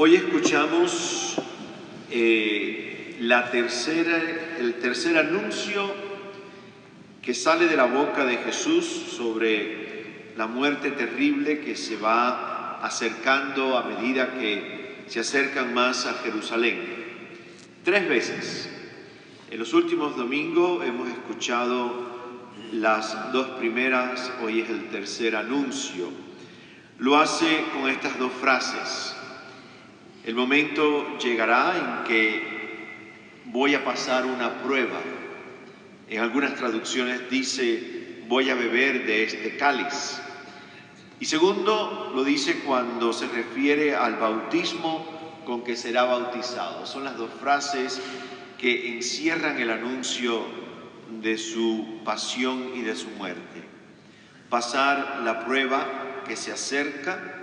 Hoy escuchamos el tercer anuncio que sale de la boca de Jesús sobre la muerte terrible que se va acercando a medida que se acercan más a Jerusalén. 3 veces. En los últimos domingos hemos escuchado las 2 primeras, hoy es el tercer anuncio. Lo hace con estas 2 frases. El momento llegará en que voy a pasar una prueba. En algunas traducciones dice, voy a beber de este cáliz. Y segundo, lo dice cuando se refiere al bautismo con que será bautizado. Son las 2 frases que encierran el anuncio de su pasión y de su muerte. Pasar la prueba que se acerca.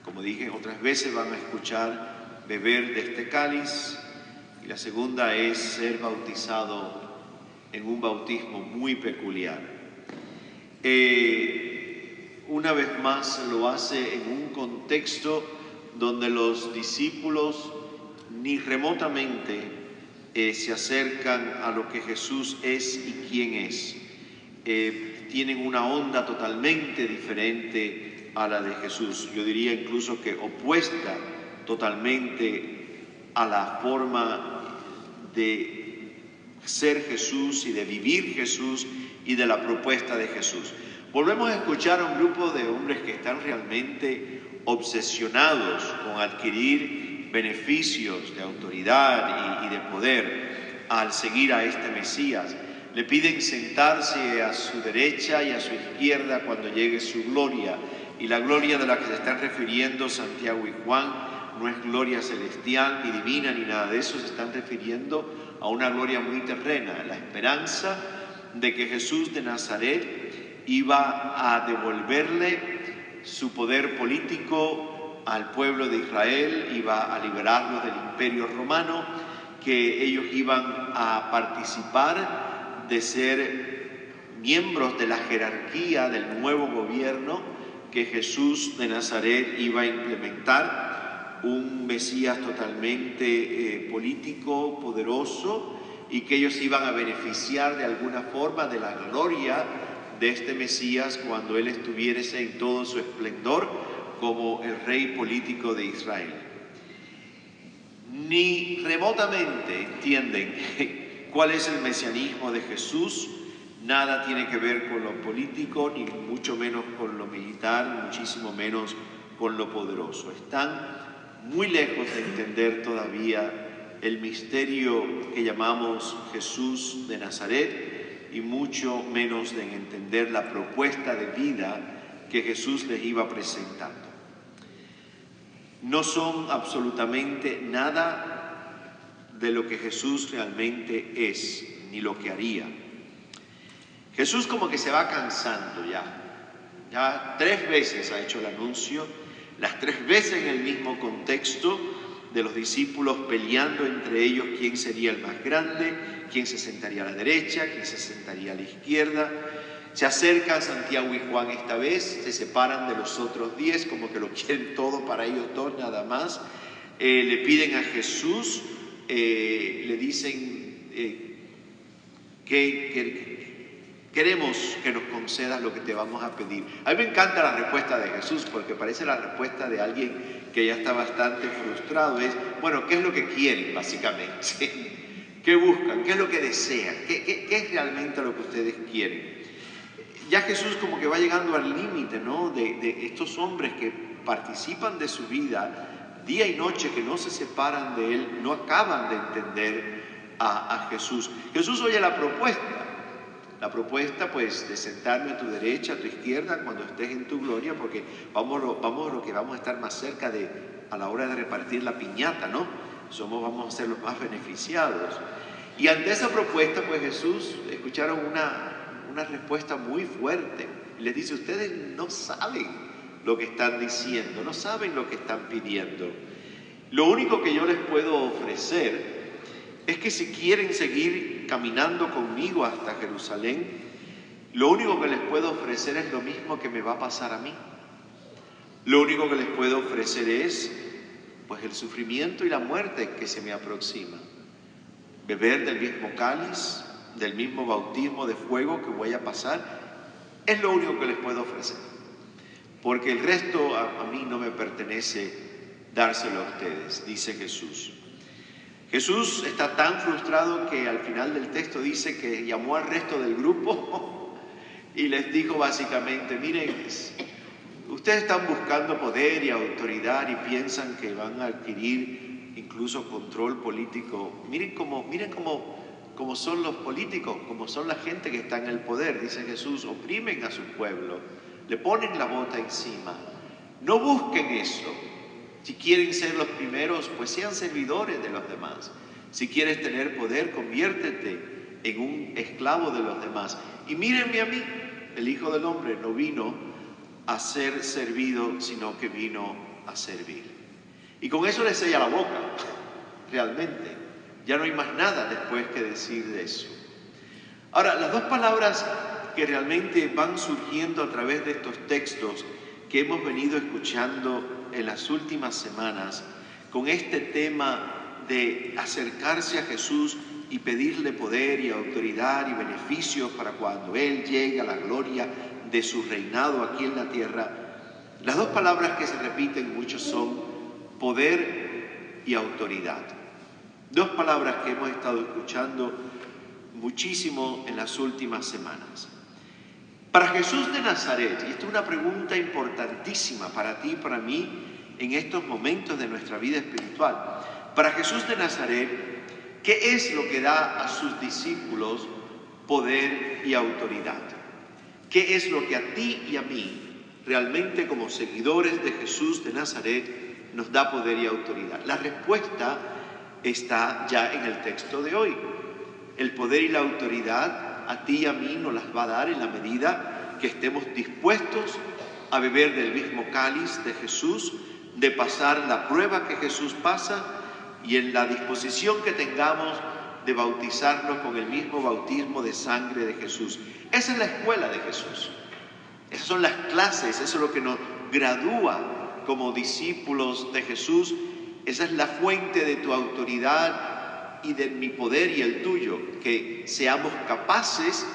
Como dije, otras veces van a escuchar beber de este cáliz, y la segunda es ser bautizado en un bautismo muy peculiar. Una vez más lo hace en un contexto donde los discípulos ni remotamente se acercan a lo que Jesús es y quién es. Tienen una onda totalmente diferente a la de Jesús. Yo diría incluso que opuesta totalmente a la forma de ser Jesús y de vivir Jesús y de la propuesta de Jesús. Volvemos a escuchar a un grupo de hombres que están realmente obsesionados con adquirir beneficios de autoridad y de poder al seguir a este Mesías. Le piden sentarse a su derecha y a su izquierda cuando llegue su gloria. Y la gloria de la que se están refiriendo Santiago y Juan no es gloria celestial, ni divina, ni nada de eso. Se están refiriendo a una gloria muy terrena, la esperanza de que Jesús de Nazaret iba a devolverle su poder político al pueblo de Israel, iba a liberarlos del imperio romano, que ellos iban a participar de ser miembros de la jerarquía del nuevo gobierno que Jesús de Nazaret iba a implementar, un Mesías totalmente político, poderoso, y que ellos iban a beneficiar de alguna forma de la gloria de este Mesías cuando él estuviese en todo su esplendor como el rey político de Israel. Ni remotamente entienden cuál es el mesianismo de Jesús. Nada tiene que ver con lo político, ni mucho menos con lo militar, muchísimo menos con lo poderoso. Están muy lejos de entender todavía el misterio que llamamos Jesús de Nazaret y mucho menos de entender la propuesta de vida que Jesús les iba presentando. No son absolutamente nada de lo que Jesús realmente es, ni lo que haría. Jesús como que se va cansando ya 3 veces ha hecho el anuncio, las 3 veces en el mismo contexto de los discípulos peleando entre ellos quién sería el más grande, quién se sentaría a la derecha, quién se sentaría a la izquierda. Se acercan Santiago y Juan esta vez, se separan de los otros 10, como que lo quieren todo para ellos dos nada más. Le piden a Jesús, le dicen que queremos que nos concedas lo que te vamos a pedir. A mí me encanta la respuesta de Jesús porque parece la respuesta de alguien que ya está bastante frustrado. Es, bueno, ¿qué es lo que quieren básicamente? ¿Qué buscan? ¿Qué es lo que desean? ¿Qué es realmente lo que ustedes quieren? Ya Jesús como que va llegando al límite, ¿no? De estos hombres que participan de su vida día y noche, que no se separan de Él, no acaban de entender a Jesús. Jesús oye la propuesta. La propuesta, pues, de sentarme a tu derecha, a tu izquierda, cuando estés en tu gloria, porque vamos lo que vamos a estar más cerca a la hora de repartir la piñata, ¿no? Vamos a ser los más beneficiados. Y ante esa propuesta, pues Jesús escucharon una respuesta muy fuerte. Les dice, ustedes no saben lo que están diciendo, no saben lo que están pidiendo. Lo único que yo les puedo ofrecer es que si quieren seguir caminando conmigo hasta Jerusalén, lo único que les puedo ofrecer es lo mismo que me va a pasar a mí. Lo único que les puedo ofrecer es Pues el sufrimiento y la muerte que se me aproxima. Beber del mismo cáliz, del mismo bautismo de fuego que voy a pasar, es lo único que les puedo ofrecer. Porque el resto a mí no me pertenece dárselo a ustedes, dice Jesús. Jesús está tan frustrado que al final del texto dice que llamó al resto del grupo y les dijo básicamente, miren, ustedes están buscando poder y autoridad y piensan que van a adquirir incluso control político. Miren cómo son los políticos, cómo son la gente que está en el poder, dice Jesús, oprimen a su pueblo, le ponen la bota encima. No busquen eso. Si quieren ser los primeros, pues sean servidores de los demás. Si quieres tener poder, conviértete en un esclavo de los demás. Y mírenme a mí, el Hijo del Hombre no vino a ser servido, sino que vino a servir. Y con eso les sella la boca, realmente. Ya no hay más nada después que decir de eso. Ahora, las dos palabras que realmente van surgiendo a través de estos textos que hemos venido escuchando en las últimas semanas, con este tema de acercarse a Jesús y pedirle poder y autoridad y beneficios para cuando Él llegue a la gloria de su reinado aquí en la tierra, las dos palabras que se repiten mucho son poder y autoridad. Dos palabras que hemos estado escuchando muchísimo en las últimas semanas. Para Jesús de Nazaret, y esta es una pregunta importantísima para ti y para mí en estos momentos de nuestra vida espiritual. Para Jesús de Nazaret, ¿qué es lo que da a sus discípulos poder y autoridad? ¿Qué es lo que a ti y a mí, realmente como seguidores de Jesús de Nazaret, nos da poder y autoridad? La respuesta está ya en el texto de hoy. El poder y la autoridad a ti y a mí nos las va a dar en la medida que estemos dispuestos a beber del mismo cáliz de Jesús, de pasar la prueba que Jesús pasa y en la disposición que tengamos de bautizarnos con el mismo bautismo de sangre de Jesús. Esa es la escuela de Jesús. Esas son las clases, eso es lo que nos gradúa como discípulos de Jesús. Esa es la fuente de tu autoridad y de mi poder y el tuyo, que seamos capaces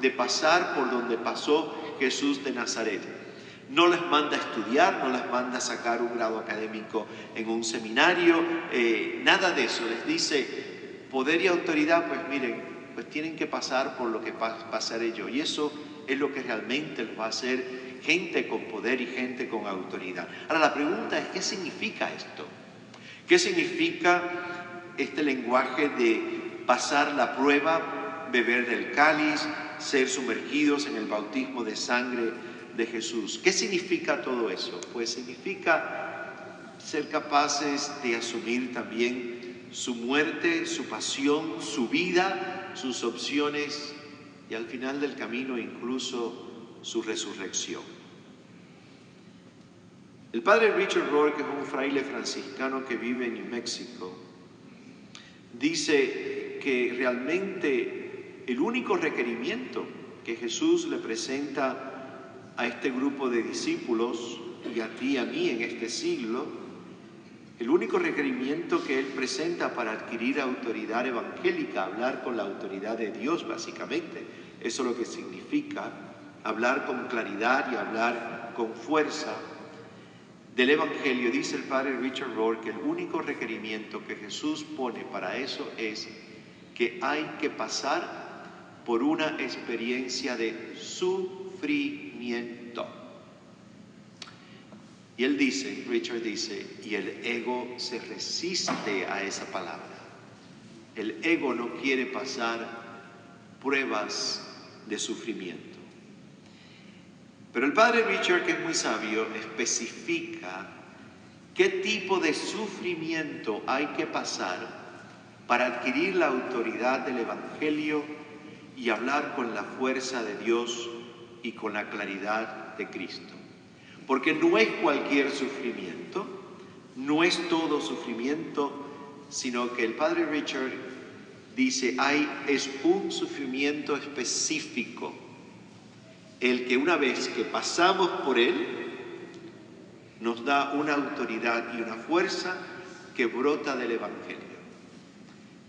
de pasar por donde pasó Jesús de Nazaret. No les manda a estudiar, no les manda a sacar un grado académico en un seminario, nada de eso. Les dice poder y autoridad, pues miren, pues tienen que pasar por lo que pasaré yo. Y eso es lo que realmente los va a hacer gente con poder y gente con autoridad. Ahora la pregunta es, ¿qué significa esto? ¿Qué significa este lenguaje de pasar la prueba, beber del cáliz, ser sumergidos en el bautismo de sangre de Jesús? ¿Qué significa todo eso? Pues significa ser capaces de asumir también su muerte, su pasión, su vida, sus opciones y al final del camino incluso su resurrección. El padre Richard Rohr, que es un fraile franciscano que vive en New México, dice que realmente el único requerimiento que Jesús le presenta a este grupo de discípulos y a ti y a mí en este siglo, el único requerimiento que Él presenta para adquirir autoridad evangélica, hablar con la autoridad de Dios básicamente, eso es lo que significa hablar con claridad y hablar con fuerza del Evangelio. Dice el padre Richard Rohr que el único requerimiento que Jesús pone para eso es que hay que pasar por una experiencia de sufrimiento. Y él dice, Richard dice, y el ego se resiste a esa palabra. El ego no quiere pasar pruebas de sufrimiento. Pero el padre Richard, que es muy sabio, especifica qué tipo de sufrimiento hay que pasar para adquirir la autoridad del Evangelio y hablar con la fuerza de Dios y con la claridad de Cristo. Porque no es cualquier sufrimiento, no es todo sufrimiento, sino que el padre Richard dice, es un sufrimiento específico, el que una vez que pasamos por él, nos da una autoridad y una fuerza que brota del Evangelio.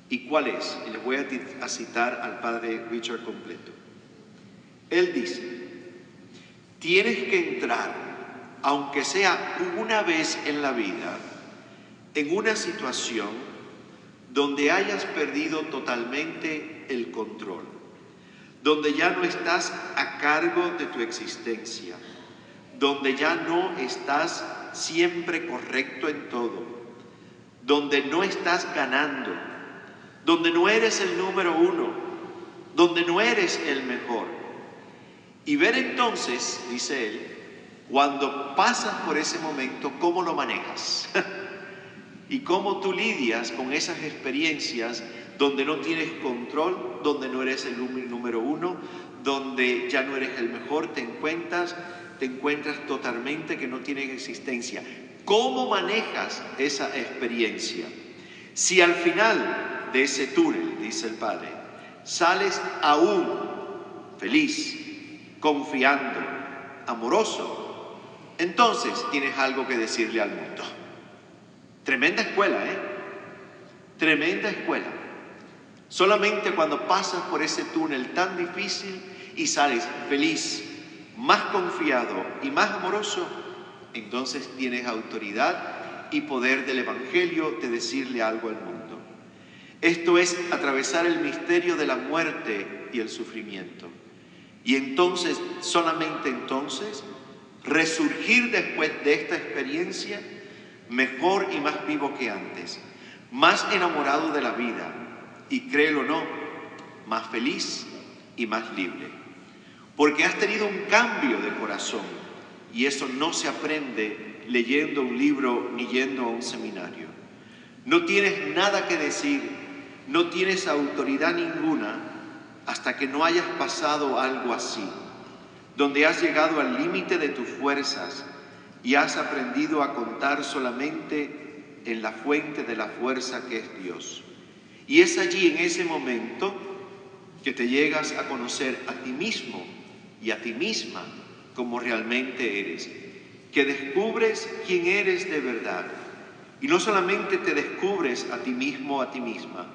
¿Y cuál es? Y les voy a citar al padre Richard completo. Él dice: tienes que entrar, aunque sea una vez en la vida, en una situación donde hayas perdido totalmente el control, donde ya no estás a cargo de tu existencia, donde ya no estás siempre correcto en todo, donde no estás ganando, donde no eres el número uno, donde no eres el mejor. Y ver entonces, dice él, cuando pasas por ese momento, cómo lo manejas y cómo tú lidias con esas experiencias donde no tienes control, donde no eres el número uno, donde ya no eres el mejor, te encuentras totalmente que no tienes existencia. ¿Cómo manejas esa experiencia? Si al final de ese túnel, dice el Padre, sales aún feliz, confiando, amoroso, entonces tienes algo que decirle al mundo. Tremenda escuela, ¿eh? Tremenda escuela. Solamente cuando pasas por ese túnel tan difícil y sales feliz, más confiado y más amoroso, entonces tienes autoridad y poder del Evangelio de decirle algo al mundo. Esto es atravesar el misterio de la muerte y el sufrimiento. Y entonces, solamente entonces, resurgir después de esta experiencia mejor y más vivo que antes, más enamorado de la vida y, créelo o no, más feliz y más libre. Porque has tenido un cambio de corazón y eso no se aprende leyendo un libro ni yendo a un seminario. No tienes nada que decir, no tienes autoridad ninguna hasta que no hayas pasado algo así, donde has llegado al límite de tus fuerzas y has aprendido a contar solamente en la fuente de la fuerza que es Dios. Y es allí, en ese momento, que te llegas a conocer a ti mismo y a ti misma como realmente eres, que descubres quién eres de verdad. Y no solamente te descubres a ti mismo, a ti misma,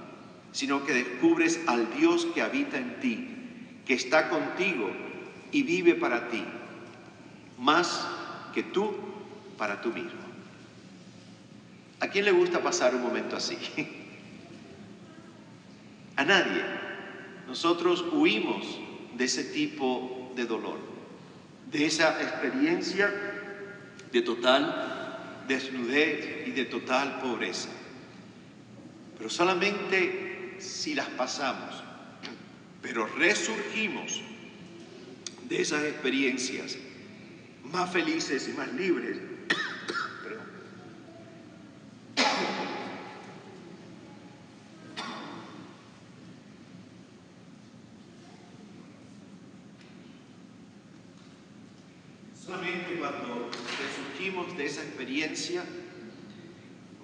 sino que descubres al Dios que habita en ti, que está contigo y vive para ti, más que tú para tú mismo. ¿A quién le gusta pasar un momento así? A nadie. Nosotros huimos de ese tipo de dolor, de esa experiencia de total desnudez y de total pobreza. Pero solamente si las pasamos, pero resurgimos de esas experiencias más felices y más libres. Solamente cuando resurgimos de esa experiencia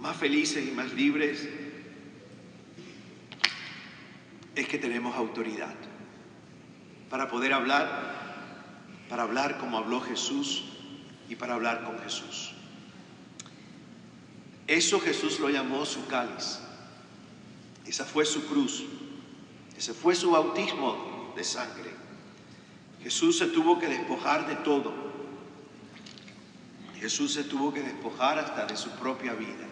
más felices y más libres es que tenemos autoridad para poder hablar como habló Jesús y para hablar con Jesús. Eso Jesús lo llamó su cáliz. Esa fue su cruz. Ese fue su bautismo de sangre. Jesús se tuvo que despojar de todo. Jesús se tuvo que despojar hasta de su propia vida.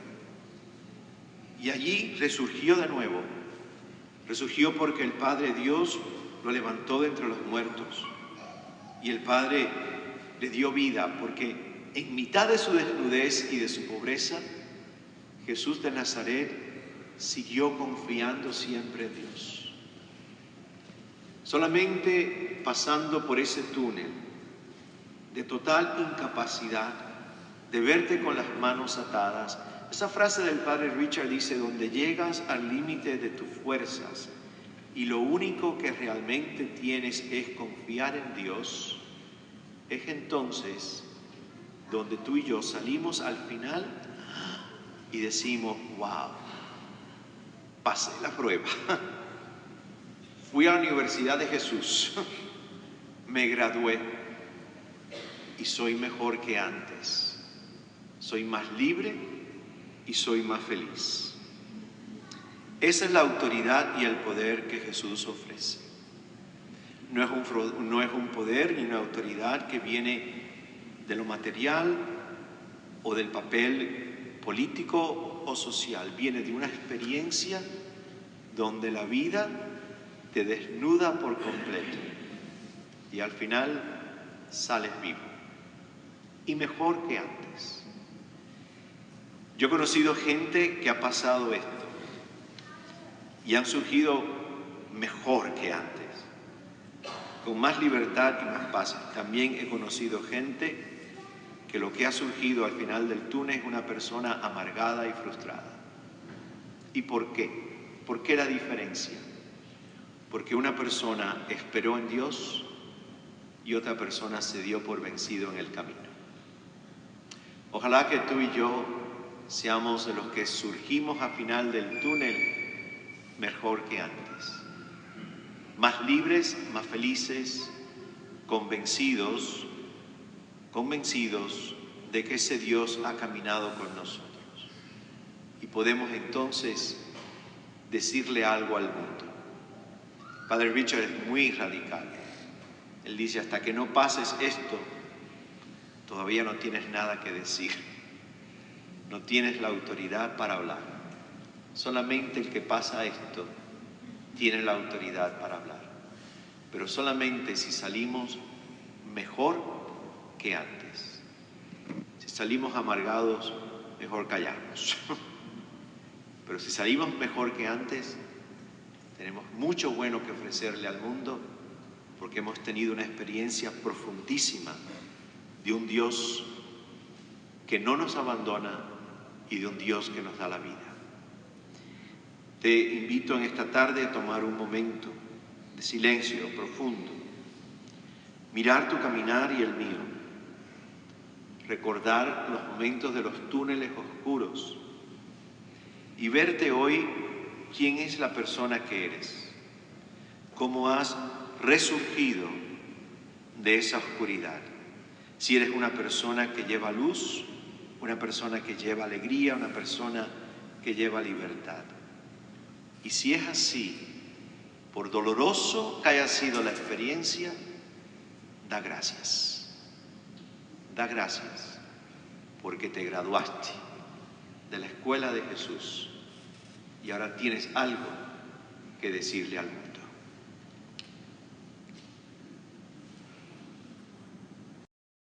Y allí resurgió de nuevo. Resurgió porque el Padre Dios lo levantó de entre los muertos. Y el Padre le dio vida porque en mitad de su desnudez y de su pobreza, Jesús de Nazaret siguió confiando siempre en Dios. Solamente pasando por ese túnel de total incapacidad, de verte con las manos atadas. Esa frase del padre Richard dice, donde llegas al límite de tus fuerzas y lo único que realmente tienes es confiar en Dios, es entonces donde tú y yo salimos al final y decimos, wow, pasé la prueba. Fui a la Universidad de Jesús, me gradué y soy mejor que antes. Soy más libre y soy más feliz. Esa es la autoridad y el poder que Jesús ofrece. No es un poder ni una autoridad que viene de lo material o del papel político o social. Viene de una experiencia donde la vida te desnuda por completo y al final sales vivo y mejor que antes. Yo he conocido gente que ha pasado esto y han surgido mejor que antes, con más libertad y más paz. También he conocido gente que lo que ha surgido al final del túnel es una persona amargada y frustrada. ¿Y por qué? ¿Por qué la diferencia? Porque una persona esperó en Dios y otra persona se dio por vencido en el camino. Ojalá que tú y yo seamos de los que surgimos al final del túnel mejor que antes. Más libres, más felices, convencidos de que ese Dios ha caminado con nosotros. Y podemos entonces decirle algo al mundo. Padre Richard es muy radical. Él dice, hasta que no pases esto, todavía no tienes nada que decir. No tienes la autoridad para hablar. Solamente el que pasa esto tiene la autoridad para hablar. Pero solamente si salimos mejor que antes. Si salimos amargados, mejor callarnos. Pero si salimos mejor que antes, tenemos mucho bueno que ofrecerle al mundo, porque hemos tenido una experiencia profundísima de un Dios que no nos abandona y de un Dios que nos da la vida. Te invito en esta tarde a tomar un momento de silencio profundo, mirar tu caminar y el mío, recordar los momentos de los túneles oscuros y verte hoy quién es la persona que eres, cómo has resurgido de esa oscuridad. Si eres una persona que lleva luz, una persona que lleva alegría, una persona que lleva libertad. Y si es así, por doloroso que haya sido la experiencia, da gracias. Da gracias porque te graduaste de la escuela de Jesús y ahora tienes algo que decirle al mundo.